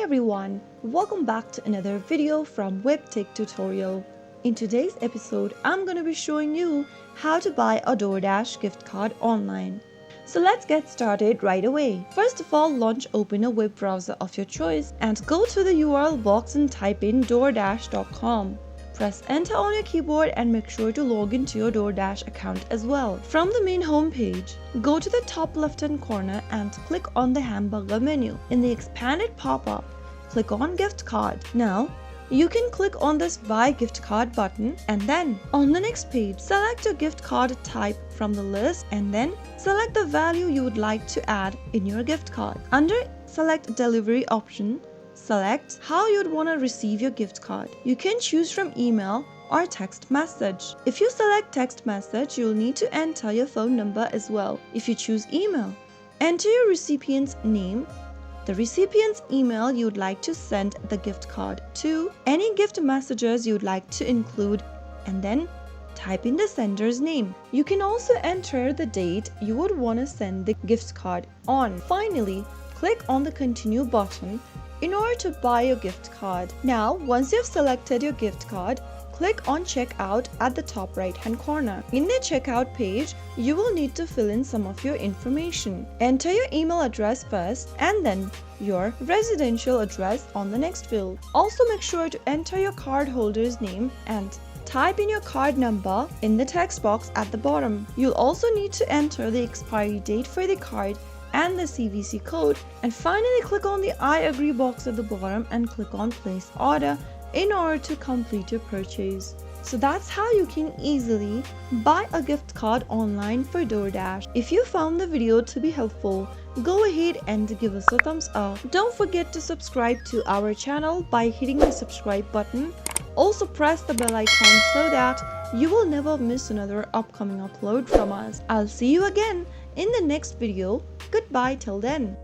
Hi everyone, welcome back to another video from Webtech Tutorial. In today's episode, I'm going to be showing you how to buy a DoorDash gift card online. So let's get started right away. First of all, open a web browser of your choice and go to the URL box and type in DoorDash.com. Press enter on your keyboard and make sure to log into your DoorDash account as well. From the main home page, go to the top left hand corner and click on the hamburger menu. In the expanded pop-up, click on gift card. Now, you can click on this buy gift card button and then on the next page, select your gift card type from the list and then select the value you would like to add in your gift card. Under select delivery option, select how you'd want to receive your gift card. You can choose from email or text message. If you select text message, you'll need to enter your phone number as well. If you choose email, enter your recipient's name, the recipient's email you'd like to send the gift card to, any gift messages you'd like to include, and then type in the sender's name. You can also enter the date you would want to send the gift card on. Finally, click on the continue button in order to buy your gift card. Now, once you've selected your gift card, click on checkout at the top right hand corner. In the checkout page, you will need to fill in some of your information. Enter your email address first and then your residential address on the next field. Also make sure to enter your card holder's name and type in your card number in the text box at the bottom. You'll also need to enter the expiry date for the card and the CVC code, and finally click on the I agree box at the bottom and click on place order in order to complete your purchase. So that's how you can easily buy a gift card online for DoorDash. If you found the video to be helpful, go ahead and give us a thumbs up. Don't forget to subscribe to our channel by hitting the subscribe button. Also press the bell icon so that you will never miss another upcoming upload from us. I'll see you again in the next video. Goodbye till then.